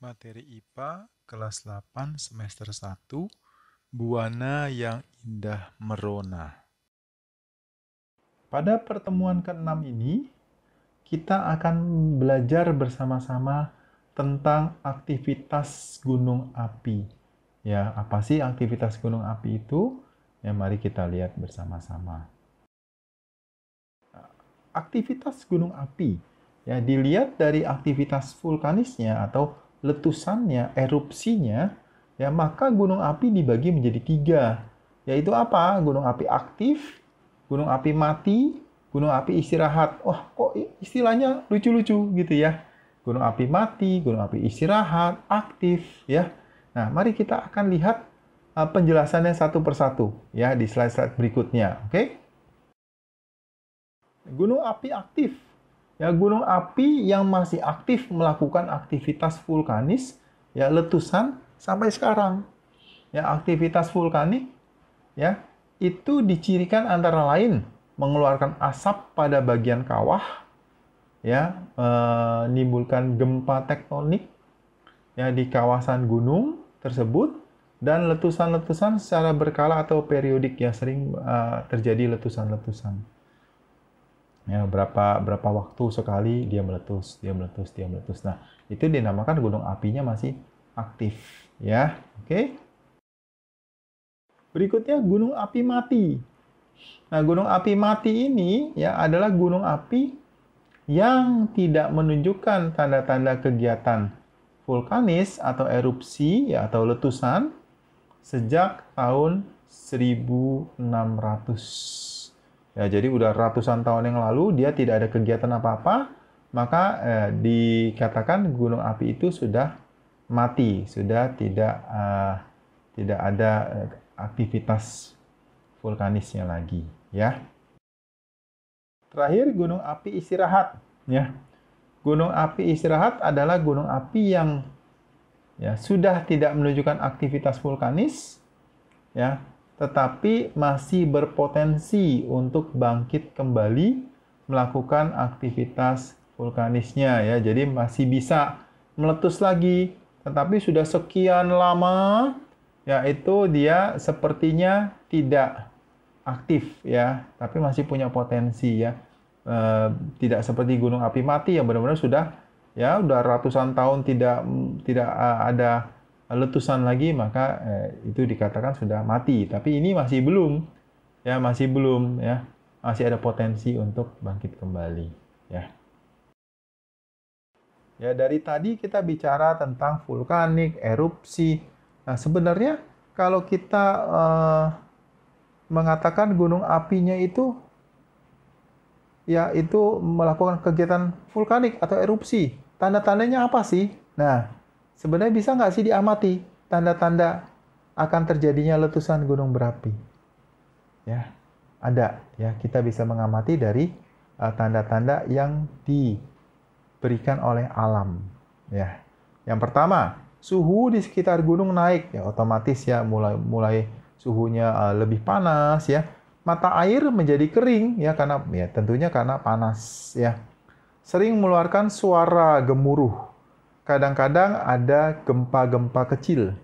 Materi IPA kelas 8 semester 1, Buana yang Indah Merona. Pada pertemuan ke-6 ini, kita akan belajar bersama-sama tentang aktivitas gunung api. Ya, apa sih aktivitas gunung api itu? Ya, mari kita lihat bersama-sama. Aktivitas gunung api, ya dilihat dari aktivitas vulkanisnya atau letusannya, erupsinya, ya maka gunung api dibagi menjadi 3, yaitu apa? Gunung api aktif, gunung api mati, gunung api istirahat. Wah, kok istilahnya lucu-lucu gitu ya. Gunung api mati, gunung api istirahat, aktif, ya. Nah, mari kita akan lihat penjelasannya satu persatu ya di slide-slide berikutnya, oke? Gunung api aktif. Ya, gunung api yang masih aktif melakukan aktivitas vulkanis, ya letusan sampai sekarang. Ya, aktivitas vulkanik ya itu dicirikan antara lain mengeluarkan asap pada bagian kawah, ya, menimbulkan gempa tektonik ya di kawasan gunung tersebut, dan letusan-letusan secara berkala atau periodik ya sering terjadi letusan-letusan. Ya, berapa waktu sekali dia meletus, dia meletus, dia meletus. Nah, itu dinamakan gunung apinya masih aktif, ya. Oke. Berikutnya gunung api mati. Nah, gunung api mati ini ya adalah gunung api yang tidak menunjukkan tanda-tanda kegiatan vulkanis atau erupsi ya atau letusan sejak tahun 1600. Ya, jadi udah ratusan tahun yang lalu dia tidak ada kegiatan apa-apa, maka dikatakan gunung api itu sudah mati, sudah tidak ada aktivitas vulkanisnya lagi, ya. Terakhir gunung api istirahat, ya. Gunung api istirahat adalah gunung api yang ya sudah tidak menunjukkan aktivitas vulkanis, ya, tetapi masih berpotensi untuk bangkit kembali melakukan aktivitas vulkanisnya ya. Jadi masih bisa meletus lagi, tetapi sudah sekian lama yaitu dia sepertinya tidak aktif ya, tapi masih punya potensi ya. Tidak seperti gunung api mati yang benar-benar sudah ya udah ratusan tahun tidak ada letusan lagi, maka itu dikatakan sudah mati. Tapi ini masih belum ya, masih ada potensi untuk bangkit kembali ya. Ya, dari tadi kita bicara tentang vulkanik, erupsi. Nah, sebenarnya kalau kita mengatakan gunung apinya itu ya itu melakukan kegiatan vulkanik atau erupsi, tanda-tandanya apa sih? Nah, sebenarnya bisa nggak sih diamati tanda-tanda akan terjadinya letusan gunung berapi? Ya, ada. Ya, kita bisa mengamati dari tanda-tanda yang diberikan oleh alam. Ya, yang pertama, suhu di sekitar gunung naik. Ya, otomatis ya mulai suhunya lebih panas ya. Mata air menjadi kering ya karena ya tentunya karena panas ya. Sering mengeluarkan suara gemuruh. Kadang-kadang ada gempa-gempa kecil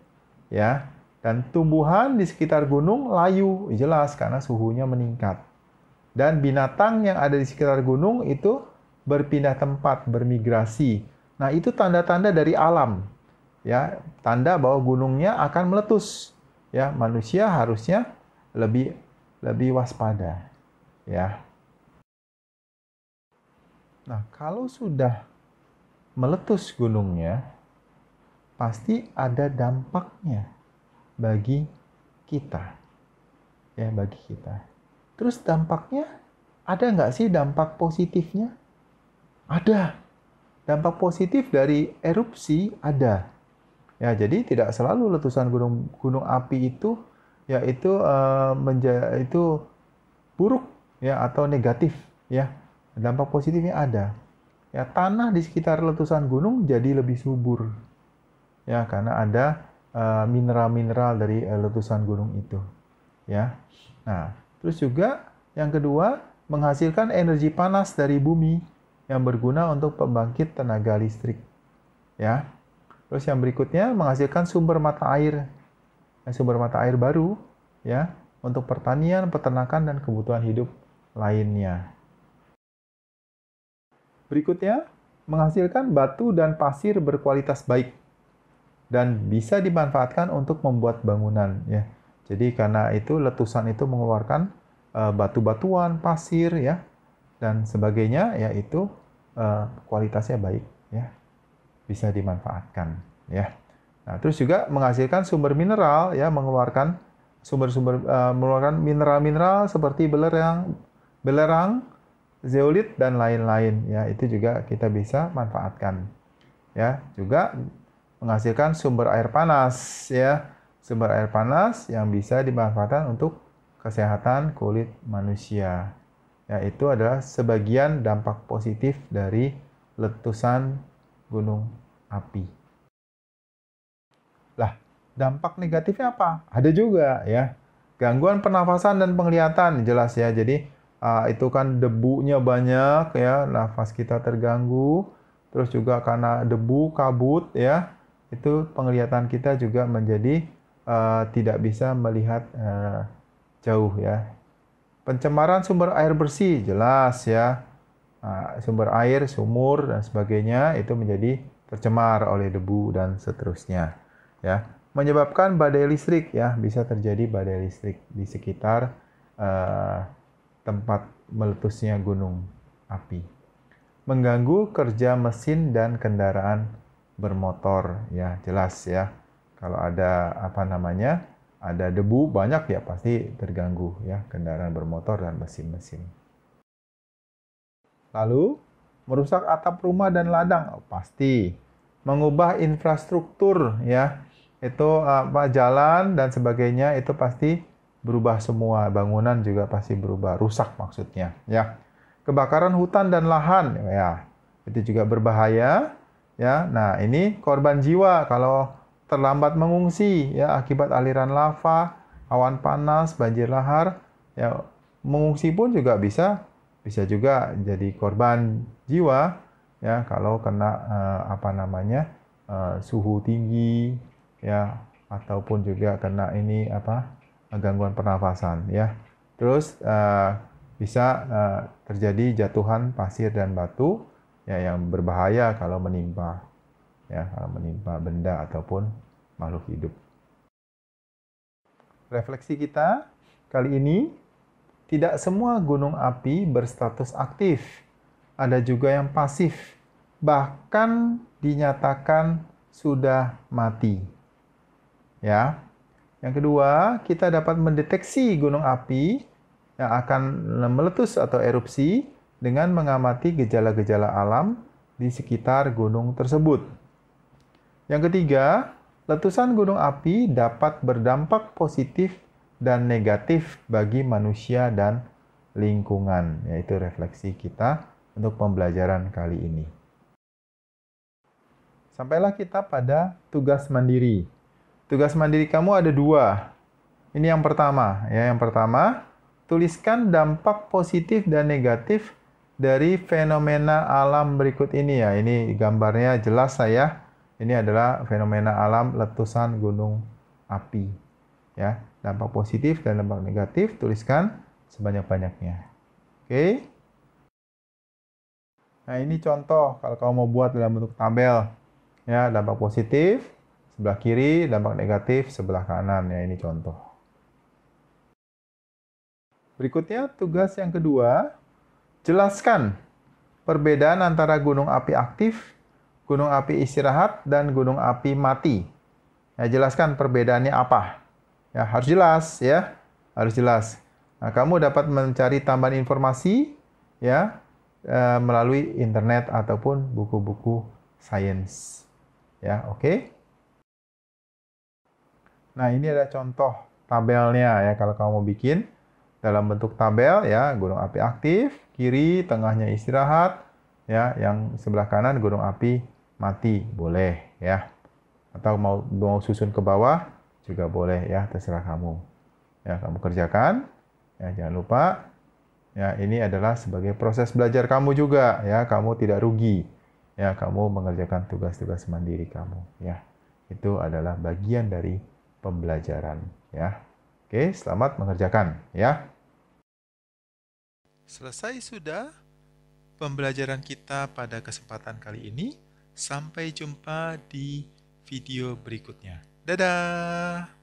ya. Dan tumbuhan di sekitar gunung layu, jelas karena suhunya meningkat. Dan binatang yang ada di sekitar gunung itu berpindah tempat, bermigrasi. Nah, itu tanda-tanda dari alam. Ya, tanda bahwa gunungnya akan meletus. Ya, manusia harusnya lebih waspada, ya. Nah, kalau sudah meletus gunungnya, pasti ada dampaknya bagi kita, ya, bagi kita. Terus dampaknya, ada nggak sih dampak positifnya? Ada. Dampak positif dari erupsi ada. Ya, jadi tidak selalu letusan gunung api itu yaitu itu buruk ya atau negatif ya. Dampak positifnya ada. Ya, tanah di sekitar letusan gunung jadi lebih subur. Ya, karena ada mineral-mineral dari letusan gunung itu. Ya. Nah, terus juga yang kedua, menghasilkan energi panas dari bumi yang berguna untuk pembangkit tenaga listrik. Ya. Terus yang berikutnya menghasilkan sumber mata air. Sumber mata air baru ya untuk pertanian, peternakan dan kebutuhan hidup lainnya. Berikutnya, menghasilkan batu dan pasir berkualitas baik dan bisa dimanfaatkan untuk membuat bangunan ya. Jadi karena itu letusan itu mengeluarkan batu-batuan, pasir ya dan sebagainya yaitu kualitasnya baik ya. Bisa dimanfaatkan ya. Nah, terus juga menghasilkan sumber mineral ya, mengeluarkan mengeluarkan mineral-mineral seperti belerang, zeolit dan lain-lain ya. Itu juga kita bisa manfaatkan. Ya, juga menghasilkan sumber air panas ya. Sumber air panas yang bisa dimanfaatkan untuk kesehatan kulit manusia. Ya, itu adalah sebagian dampak positif dari letusan gunung api. Lah, dampak negatifnya apa? Ada juga ya. Gangguan pernafasan dan penglihatan jelas ya. Jadi itu kan debunya banyak ya, nafas kita terganggu. Terus juga karena debu, kabut ya, itu penglihatan kita juga menjadi tidak bisa melihat jauh ya. Pencemaran sumber air bersih jelas ya. Sumber air, sumur dan sebagainya itu menjadi tercemar oleh debu dan seterusnya. Ya, menyebabkan badai listrik ya, bisa terjadi badai listrik di sekitar tempat meletusnya gunung api. Mengganggu kerja mesin dan kendaraan bermotor ya, jelas ya. Kalau ada ada debu banyak ya pasti terganggu ya kendaraan bermotor dan mesin-mesin. Lalu merusak atap rumah dan ladang pasti. Mengubah infrastruktur ya. Itu jalan dan sebagainya itu pasti berubah semua, bangunan juga pasti berubah, rusak maksudnya ya. Kebakaran hutan dan lahan ya, itu juga berbahaya ya. Nah, ini korban jiwa kalau terlambat mengungsi ya akibat aliran lava, awan panas, banjir lahar ya. Mengungsi pun juga bisa juga jadi korban jiwa ya kalau kena suhu tinggi ya ataupun juga kena gangguan pernafasan ya. Terus bisa terjadi jatuhan pasir dan batu ya yang berbahaya kalau menimpa benda ataupun makhluk hidup. Refleksi kita kali ini, tidak semua gunung api berstatus aktif. Ada juga yang pasif, bahkan dinyatakan sudah mati. Ya. Yang kedua, kita dapat mendeteksi gunung api yang akan meletus atau erupsi dengan mengamati gejala-gejala alam di sekitar gunung tersebut. Yang ketiga, letusan gunung api dapat berdampak positif dan negatif bagi manusia dan lingkungan, yaitu refleksi kita untuk pembelajaran kali ini. Sampailah kita pada tugas mandiri. Tugas mandiri kamu ada 2. Ini yang pertama, ya. Yang pertama, tuliskan dampak positif dan negatif dari fenomena alam berikut ini ya. Ini gambarnya jelas saya. Ini adalah fenomena alam letusan gunung api. Ya, dampak positif dan dampak negatif tuliskan sebanyak-banyaknya. Oke. Nah, ini contoh kalau kamu mau buat dalam bentuk tabel. Ya, dampak positif sebelah kiri, dampak negatif sebelah kanan. Ya, ini contoh. Berikutnya, tugas yang kedua, jelaskan perbedaan antara gunung api aktif, gunung api istirahat, dan gunung api mati. Ya, jelaskan perbedaannya apa. Ya, harus jelas ya. Harus jelas. Nah, kamu dapat mencari tambahan informasi ya melalui internet ataupun buku-buku sains. Ya, oke. Nah, ini ada contoh tabelnya ya kalau kamu mau bikin dalam bentuk tabel ya, gunung api aktif, kiri tengahnya istirahat, ya, yang sebelah kanan gunung api mati, boleh ya. Atau mau susun ke bawah juga boleh ya, terserah kamu. Ya, kamu kerjakan. Ya, jangan lupa ya, ini adalah sebagai proses belajar kamu juga ya, kamu tidak rugi. ya kamu mengerjakan tugas-tugas mandiri kamu, ya. Itu adalah bagian dari pembelajaran, ya. Oke, selamat mengerjakan, ya. Selesai sudah pembelajaran kita pada kesempatan kali ini. Sampai jumpa di video berikutnya. Dadah!